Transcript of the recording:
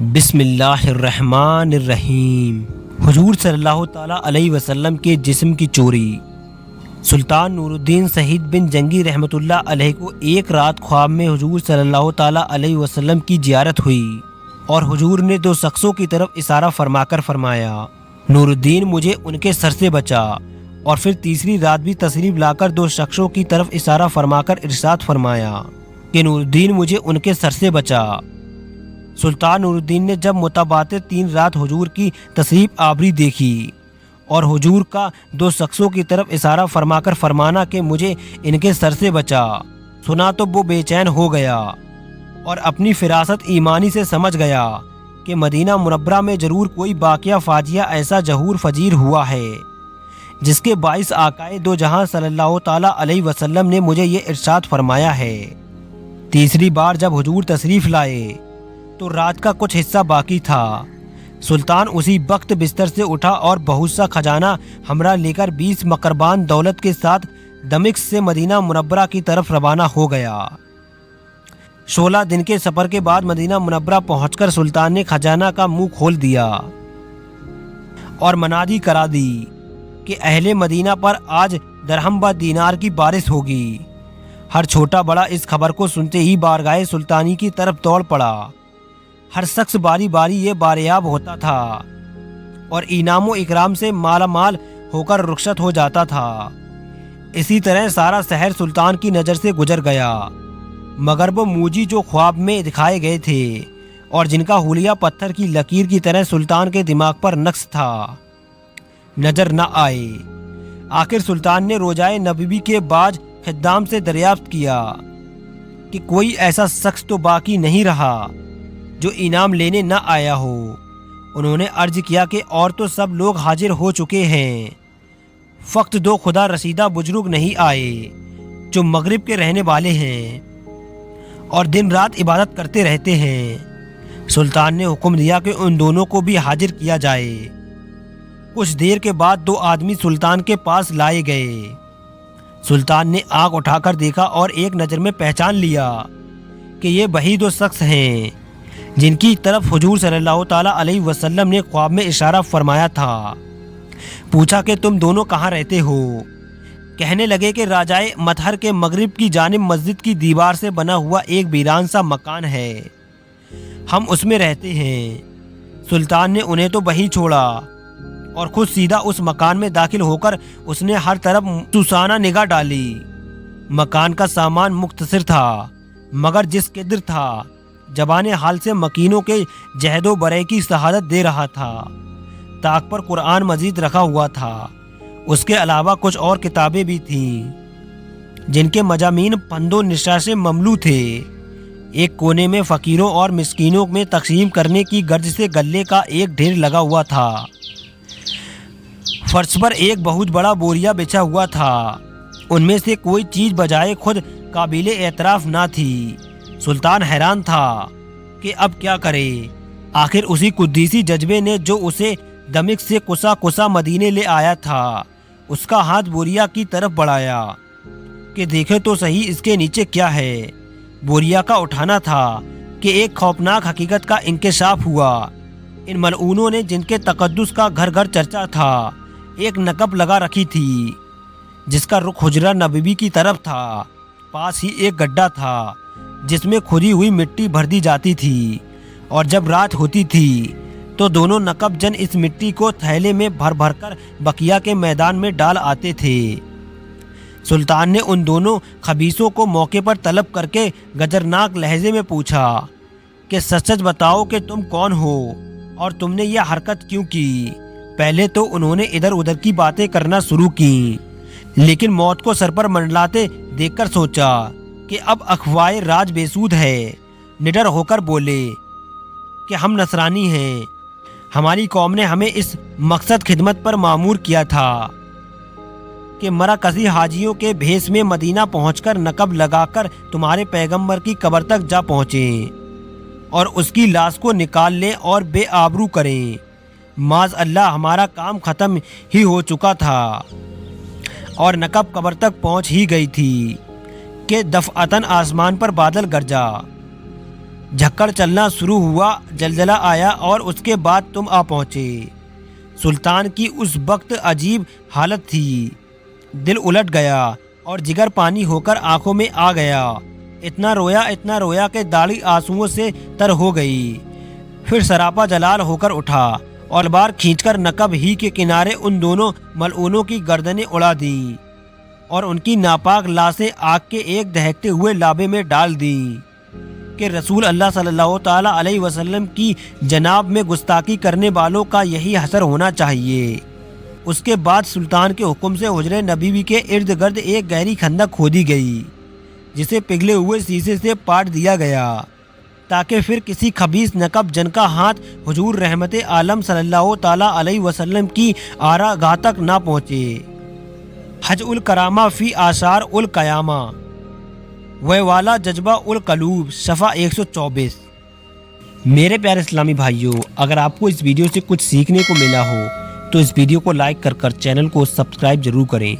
بسم اللہ الرحمن الرحیم۔ حضور صلی اللہ تعالیٰ علیہ وسلم کے جسم کی چوری۔ سلطان نور الدین سعید بن جنگی رحمۃ اللہ علیہ کو ایک رات خواب میں حضور صلی اللہ تعالیٰ علیہ وسلم کی زیارت ہوئی اور حضور نے دو شخصوں کی طرف اشارہ فرما کر فرمایا، نور الدین مجھے ان کے سر سے بچا، اور پھر تیسری رات بھی تشریف لا کر دو شخصوں کی طرف اشارہ فرما کر ارشاد فرمایا کہ نور الدین مجھے ان کے سر سے بچا۔ سلطان نور الدین نے جب متبادل 3 رات حضور کی تشریف آوری دیکھی اور حضور کا دو شخصوں کی طرف اشارہ فرما کر فرمانا کہ مجھے ان کے سر سے بچا سنا تو وہ بے چین ہو گیا اور اپنی فراست ایمانی سے سمجھ گیا کہ مدینہ منورہ میں ضرور کوئی واقعہ فاجعہ ایسا ظہور فجیر ہوا ہے جس کے باعث آقائے دو جہاں صلی اللہ تعالیٰ علیہ وسلم نے مجھے یہ ارشاد فرمایا ہے۔ تیسری بار جب حضور تشریف لائے تو رات کا کچھ حصہ باقی تھا۔ سلطان اسی وقت بستر سے اٹھا اور بہت سا خزانہ ہمراہ لے کر 20 مقربان دولت کے ساتھ دمشق سے مدینہ منورہ کی طرف روانہ ہو گیا۔ 16 دن کے سفر کے بعد مدینہ منورہ پہنچ کر سلطان نے خزانہ کا منہ کھول دیا اور منادی کرا دی کہ اہل مدینہ پر آج درہم و دینار کی بارش ہوگی۔ ہر چھوٹا بڑا اس خبر کو سنتے ہی بارگاہ سلطانی کی طرف دوڑ پڑا۔ ہر شخص باری باری یہ باریاب ہوتا تھا اور انعام و اکرام سے مالا مال ہو کر رخصت ہو جاتا تھا۔ اسی طرح سارا شہر سلطان کی نظر سے گزر گیا، مگر وہ موجی جو خواب میں دکھائے گئے تھے اور جن کا حلیہ پتھر کی لکیر کی طرح سلطان کے دماغ پر نقش تھا، نظر نہ آئے۔ آخر سلطان نے روضۂ نبوی کے باج خدام سے دریافت کیا کہ کوئی ایسا شخص تو باقی نہیں رہا جو انعام لینے نہ آیا ہو۔ انہوں نے عرض کیا کہ اور تو سب لوگ حاضر ہو چکے ہیں، فقط 2 خدا رسیدہ بزرگ نہیں آئے جو مغرب کے رہنے والے ہیں اور دن رات عبادت کرتے رہتے ہیں۔ سلطان نے حکم دیا کہ ان دونوں کو بھی حاضر کیا جائے۔ کچھ دیر کے بعد 2 آدمی سلطان کے پاس لائے گئے۔ سلطان نے آنکھ اٹھا کر دیکھا اور ایک نظر میں پہچان لیا کہ یہ وہی 2 شخص ہیں جن کی طرف حضور صلی اللہ تعالیٰ علیہ وسلم نے خواب میں اشارہ فرمایا تھا۔ پوچھا کہ تم دونوں کہاں رہتے ہو؟ کہنے لگے کہ راجائے مطہر کے مغرب کی جانب مسجد کی دیوار سے بنا ہوا ایک ویران سا مکان ہے، ہم اس میں رہتے ہیں۔ سلطان نے انہیں تو وہیں چھوڑا اور خود سیدھا اس مکان میں داخل ہو کر اس نے ہر طرف سوسانہ نگاہ ڈالی۔ مکان کا سامان مختصر تھا، مگر جس قدر تھا زبان حال سے مکینوں کے جہد و برے کی شہادت دے رہا تھا۔ طاق پر قرآن مجید رکھا ہوا تھا، اس کے علاوہ کچھ اور کتابیں بھی تھیں جن کے مضامین پند و نشا سے مملو تھے۔ ایک کونے میں فقیروں اور مسکینوں میں تقسیم کرنے کی غرض سے غلے کا ایک ڈھیر لگا ہوا تھا۔ فرش پر ایک بہت بڑا بوریا بچھا ہوا تھا، ان میں سے کوئی چیز بجائے خود قابل اعتراف نہ تھی۔ سلطان حیران تھا کہ اب کیا کرے۔ آخر اسی قدیسی جذبے نے جو اسے دمشق سے کسا مدینے لے آیا تھا، اس کا ہاتھ بوریا کی طرف بڑھایا کہ دیکھے تو صحیح اس کے نیچے کیا ہے۔ بوریا کا اٹھانا تھا کہ ایک خوفناک حقیقت کا انکشاف ہوا۔ ان ملعونوں نے جن کے تقدس کا گھر گھر چرچا تھا، ایک نقب لگا رکھی تھی جس کا رخ حجرہ نبوی کی طرف تھا۔ پاس ہی ایک گڈھا تھا جس میں کھودی ہوئی مٹی بھر دی جاتی تھی، اور جب رات ہوتی تھی تو دونوں نقب جن اس مٹی کو تھیلے میں بھر بھر کر بقیہ کے میدان میں ڈال آتے تھے۔ سلطان نے ان دونوں خبیثوں کو موقع پر طلب کر کے غضبناک لہجے میں پوچھا کہ سچ سچ بتاؤ کہ تم کون ہو اور تم نے یہ حرکت کیوں کی؟ پہلے تو انہوں نے ادھر ادھر کی باتیں کرنا شروع کی، لیکن موت کو سر پر منڈلاتے دیکھ کر سوچا کہ اب اخفائے راج بے سود ہے۔ نڈر ہو کر بولے کہ ہم نصرانی ہیں، ہماری قوم نے ہمیں اس مقصد خدمت پر مامور کیا تھا کہ مراکزی حاجیوں کے بھیس میں مدینہ پہنچ کر نقب لگا کر تمہارے پیغمبر کی قبر تک جا پہنچیں اور اس کی لاش کو نکال لیں اور بے آبرو کریں۔ معاذ اللہ ہمارا کام ختم ہی ہو چکا تھا اور نقب قبر تک پہنچ ہی گئی تھی کہ دفعتاً آسمان پر بادل گرجا، جھکڑ چلنا شروع ہوا، زلزلہ آیا اور اس کے بعد تم آ پہنچے۔ سلطان کی اس وقت عجیب حالت تھی، دل الٹ گیا اور جگر پانی ہو کر آنکھوں میں آ گیا۔ اتنا رویا کہ داڑھی آنسوؤں سے تر ہو گئی۔ پھر سراپا جلال ہو کر اٹھا اور بار کھینچ کر نقب ہی کے کنارے ان دونوں ملعونوں کی گردنیں اڑا دیں اور ان کی ناپاک لاشیں آگ کے ایک دہکتے ہوئے لابے میں ڈال دیں کہ رسول اللہ صلی اللہ تعالیٰ علیہ وسلم کی جناب میں گستاخی کرنے والوں کا یہی حشر ہونا چاہیے۔ اس کے بعد سلطان کے حکم سے حجرہ نبوی کے ارد گرد ایک گہری خندق کھودی گئی، جسے پگھلے ہوئے شیشے سے پاٹ دیا گیا تاکہ پھر کسی خبیث نقب جن کا ہاتھ حضور رحمت عالم صلی اللہ تعالیٰ علیہ وسلم کی آرا گاہ تک نہ پہنچے۔ حج الکرامہ فی آثار القیامہ والا جذبہ القلوب صفحہ 124۔ میرے پیارے اسلامی بھائیوں، اگر آپ کو اس ویڈیو سے کچھ سیکھنے کو ملا ہو تو اس ویڈیو کو لائک کر چینل کو سبسکرائب ضرور کریں۔